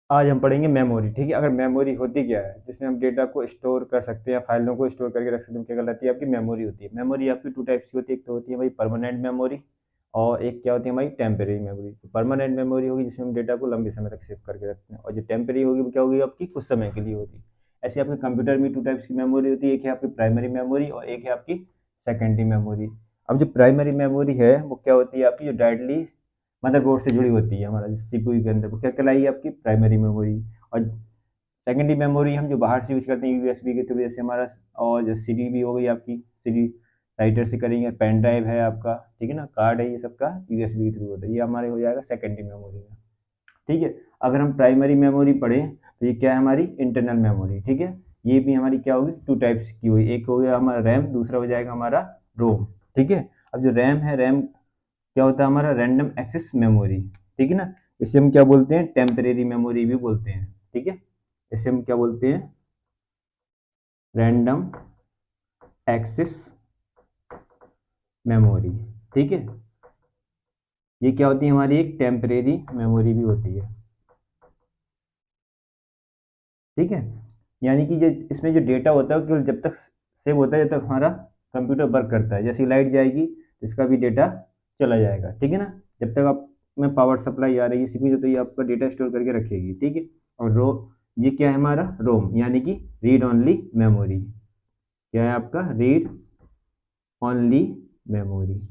आज हम पढ़ेंगे मेमोरी। ठीक है, अगर मेमोरी होती क्या है, जिसमें हम डेटा को स्टोर कर सकते हैं, फाइलों को स्टोर करके रख सकते हैं, क्या कहलाती है आपकी मेमोरी होती है। मेमोरी आपकी टू टाइप्स की होती है, एक तो होती है भाई परमानेंट मेमोरी, और एक क्या होती है हमारी टेम्परेरी मेमोरी। तो परमानेंट मेमोरी होगी जिसमें हम डेटा को लंबे समय तक सेव करके रखते हैं, और जो टेम्परेरी होगी वो क्या होगी आपकी, कुछ समय के लिए होती है। ऐसे आपके कंप्यूटर में टू टाइप्स की मेमोरी होती है, एक है आपकी प्राइमरी मेमोरी और एक है आपकी सेकेंडरी मेमोरी। अब जो प्राइमरी मेमोरी है वो क्या होती है आपकी, जो डायरेक्टली मदरबोर्ड से जुड़ी होती है, हमारा सीपीयू के अंदर, वो क्या कहलाई आपकी प्राइमरी मेमोरी। और सेकेंडरी मेमोरी हम जो बाहर से यूज करते हैं यूएसबी के थ्रू, जैसे हमारा, और जो सीडी भी हो गई आपकी, सीडी राइटर से करेंगे, पेन ड्राइव है आपका, ठीक है ना, कार्ड है, ये सबका यूएसबी के थ्रू होता है, ये हमारे हो जाएगा सेकेंडरी मेमोरी में। ठीक है। अगर हम प्राइमरी मेमोरी पढ़ें तो ये क्या है हमारी इंटरनल मेमोरी। ठीक है, ये भी हमारी क्या होगी, टू टाइप्स की हुई, एक हो गया हमारा रैम, दूसरा हो जाएगा हमारा रोम। ठीक है। अब जो रैम है, रैम क्या होता है हमारा, रैंडम एक्सेस मेमोरी। ठीक है ना, इसे हम क्या बोलते हैं, टेम्परेरी मेमोरी भी बोलते हैं। ठीक है, इसे हम क्या बोलते हैं, रैंडम एक्सेस मेमोरी। ठीक है, ये क्या होती है हमारी, एक टेम्परेरी मेमोरी भी होती है। ठीक है, यानी कि जो इसमें जो डेटा होता है वो केवल जब तक सेव होता है, जब तक हमारा कंप्यूटर वर्क करता है। जैसे ही लाइट जाएगी तो इसका भी डेटा चला जाएगा। ठीक है ना, जब तक आप में पावर सप्लाई आ रही है सीपीयू, तो ये आपका डेटा स्टोर करके रखेगी। ठीक है, और ये क्या है हमारा रोम, यानी कि रीड ओनली मेमोरी। क्या है आपका, रीड ओनली मेमोरी।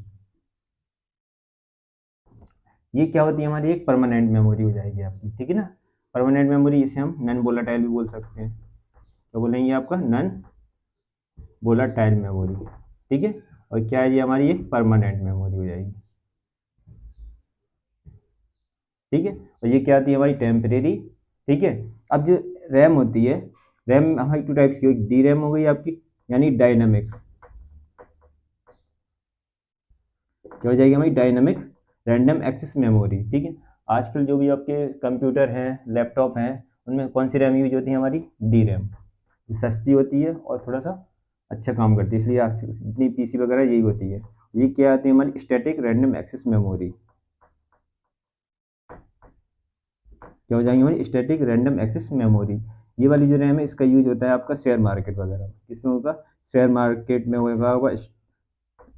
ये क्या होती है हमारी, एक परमानेंट मेमोरी हो जाएगी आपकी। ठीक है ना, परमानेंट मेमोरी, इसे हम नन वोलाटाइल भी बोल सकते हैं। तो बोलेंगे आपका नन वोलाटाइल मेमोरी। ठीक है, और क्या है ये हमारी एक परमानेंट मेमोरी हो जाएगी। ठीक है, और ये क्या आती है हमारी टेम्परेरी। ठीक है, अब जो रैम होती है, रैम हमारी टू टाइप्स की, डी रैम हो गई आपकी, यानी डायनामिक, क्या हो जाएगी हमारी, डायनामिक रैंडम एक्सेस मेमोरी। ठीक है, आजकल जो भी आपके कंप्यूटर हैं, लैपटॉप हैं, उनमें कौन सी रैम यूज होती है हमारी, डी रैम, सस्ती होती है और थोड़ा सा अच्छा काम करती है, इसलिए आज इतनी पीसी वगैरह यही होती है। ये क्या आती है हमारी, स्टैटिक रैंडम एक्सेस मेमोरी। क्या हो जाएंगी हमारी, स्टैटिक रैंडम एक्सेस मेमोरी। ये वाली जो रैम है, इसका यूज होता है आपका शेयर मार्केट वगैरह में, किसमें होगा, शेयर मार्केट में होगा।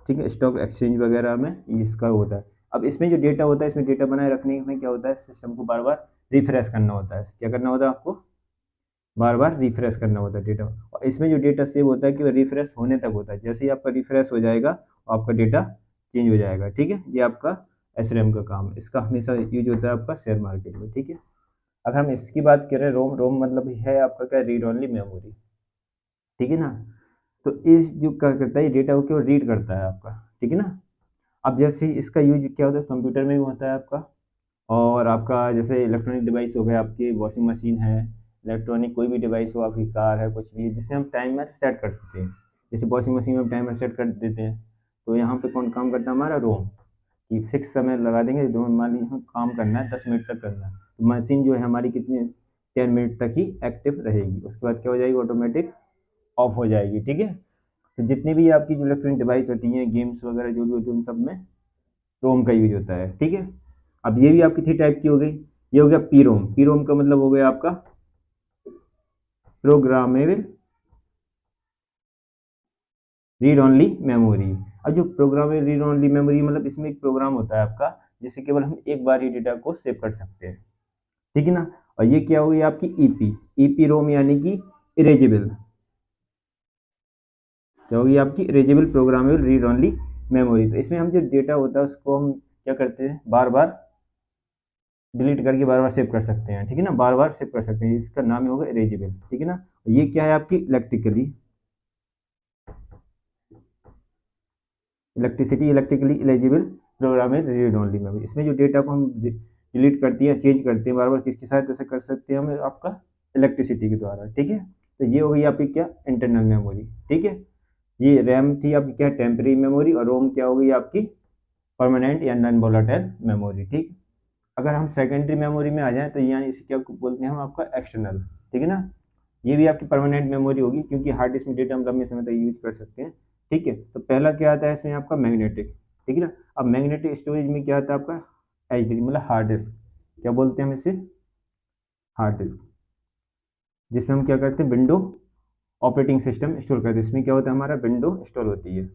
ठीक है, स्टॉक एक्सचेंज वगैरह में इसका होता है। अब इसमें जो डेटा होता है, इसमें डेटा बनाए रखने में क्या होता है, सिस्टम को बार बार रिफ्रेश करना होता है। क्या करना होता है आपको, बार बार रिफ्रेश करना होता है डेटा। और इसमें जो डेटा सेव होता है कि वो रिफ्रेश होने तक होता है, जैसे ही आपका रिफ्रेश हो जाएगा आपका डेटा चेंज हो जाएगा। ठीक है, ये आपका एसरैम का काम है, इसका हमेशा यूज होता है आपका शेयर मार्केट में। ठीक है, अगर हम इसकी बात करें, रोम, रोम मतलब है आपका क्या, रीड ओनली मेमोरी। ठीक है ना, तो इस जो क्या करता है, डेटा को केवल रीड करता है आपका। ठीक है ना, अब जैसे इसका यूज क्या होता है, कंप्यूटर में भी होता है आपका, और आपका जैसे इलेक्ट्रॉनिक डिवाइस हो गया, आपकी वॉशिंग मशीन है, इलेक्ट्रॉनिक कोई भी डिवाइस हो, आपकी कार है, कुछ भी है जिसमें हम टाइमर सेट कर सकते हैं। जैसे वॉशिंग मशीन में हम टाइमर सेट कर देते हैं, तो यहाँ पे कौन काम करता है हमारा, रोम, कि फिक्स समय लगा देंगे, दो मान लीजिए हम काम करना है 10 मिनट तक करना है, तो मशीन जो है हमारी कितने 10 मिनट तक ही एक्टिव रहेगी, उसके बाद क्या हो जाएगी, ऑटोमेटिक ऑफ हो जाएगी। ठीक है, तो जितनी भी आपकी जो इलेक्ट्रॉनिक डिवाइस होती हैं, गेम्स वगैरह जो भी होती है, उन सब में रोम का यूज होता है। ठीक है, अब ये भी आपकी थ्री टाइप की हो गई। ये हो गया पी रोम, पी रोम का मतलब हो गया आपका प्रोग्रामेबल रीड ओनली मेमोरी। अब जो प्रोग्रामेबल रीड ओनली मेमोरी मतलब इसमें एक प्रोग्राम होता है आपका, जिससे केवल हम एक बार ही डेटा को सेव कर सकते हैं। ठीक है ना, और ये क्या होगी आपकी ईपी, ईपी रोम, यानी कि इरेजेबल, क्या होगी आपकी erasable programmable read only memory. तो इसमें हम जो डेटा होता है उसको हम क्या करते हैं, बार बार डिलीट करके बार बार सेव कर सकते हैं। ठीक है ना, बार बार सेव कर सकते हैं, इसका नाम ही होगा इरेजेबल। ठीक है ना, ये क्या है आपकी इलेक्ट्रिकली, इलेक्ट्रिकली इलेजिबल प्रोग्राम है रीड ओनली मेमोरी। इसमें जो डेटा को हम डिलीट करते हैं, चेंज करते हैं बार बार, किसके साथ ऐसे कर सकते हैं हम, आपका इलेक्ट्रिसिटी के द्वारा। ठीक है, तो ये हो गई आपकी क्या, इंटरनल मेमोरी। ठीक है, ये रैम थी आपकी क्या, टेम्परेरी मेमोरी, और रोम क्या हो गई आपकी परमानेंट या नॉन वोलाटाइल मेमोरी। ठीक, अगर हम सेकेंडरी मेमोरी में आ जाएं तो यहाँ इसे क्या बोलते हैं हम, आपका एक्सटर्नल। ठीक है ना, ये भी आपकी परमानेंट मेमोरी होगी, क्योंकि हार्ड डिस्क में डेटा हम लंबे समय तक यूज कर सकते हैं। ठीक है, तो पहला क्या आता है इसमें आपका मैग्नेटिक। ठीक है ना, अब मैग्नेटिक स्टोरेज में क्या आता है आपका, एच डी मतलब हार्ड डिस्क, क्या बोलते हैं हम इसे, हार्ड डिस्क, जिसमें हम क्या करते हैं, विंडो ऑपरेटिंग सिस्टम स्टोर करते हैं। इसमें क्या होता है, हमारा विंडो स्टोर होती है।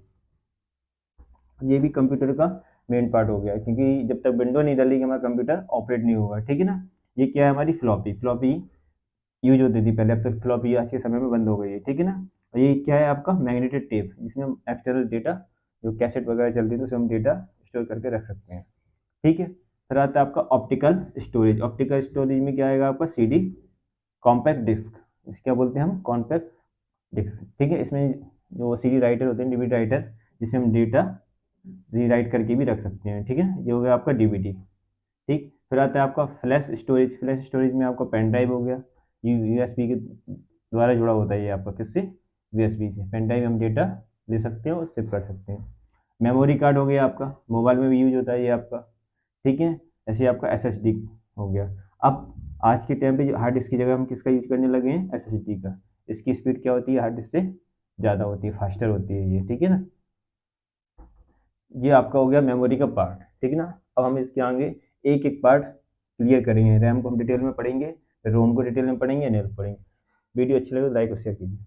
ये भी कंप्यूटर का मेन पार्ट हो गया, क्योंकि जब तक विंडो नहीं डलेगी हमारा कंप्यूटर ऑपरेट नहीं होगा, ठीक है ना। ये क्या है, हमारी फ्लॉपी, फ्लॉपी यूज होती थी पहले, अब तक फ्लॉपी आज के समय में बंद हो गई है, ठीक है ना। और ये क्या है, आपका मैग्नेटिक टेप, जिसमें हम एक्सटर्नल डेटा, जो कैसेट वगैरह चलती है तो उसमें हम डेटा स्टोर करके रख सकते हैं, ठीक है। फिर आता है आपका ऑप्टिकल स्टोरेज। ऑप्टिकल स्टोरेज में क्या आएगा आपका, सीडी, कॉम्पैक्ट डिस्क, इसे क्या बोलते हैं हम, कॉम्पैक्ट डिस्क, ठीक है। इसमें जो सीडी राइटर होते हैं, डीवीडी राइटर, जिसमें हम डेटा रीराइट करके भी रख सकते हैं, ठीक है। ये हो गया आपका डीवीडी, ठीक। फिर आता है आपका फ्लैश स्टोरेज। फ्लैश स्टोरेज में आपका पेन ड्राइव हो गया, यूएसबी के द्वारा जुड़ा होता है ये आपका, किससे, यूएसबी से। पेन ड्राइव हम डेटा ले सकते हैं और सेव कर सकते हैं। मेमोरी कार्ड हो गया आपका, मोबाइल में भी यूज होता है ये आपका, ठीक है। ऐसे आपका एसएसडी हो गया। अब आज के टाइम पे जो हार्ड डिस्क की जगह हम किसका यूज करने लगे हैं, एसएसडी का। इसकी स्पीड क्या होती है, हार्ड डिस्क से ज़्यादा होती है, फास्टर होती है ये, ठीक है ना। ये आपका हो गया मेमोरी का पार्ट, ठीक है ना। अब हम इसके आगे एक एक पार्ट क्लियर करेंगे। रैम को हम डिटेल में पढ़ेंगे, रोम को डिटेल में पढ़ेंगे, नहीं पढ़ेंगे। वीडियो अच्छी लगे तो लाइक और शेयर कीजिए।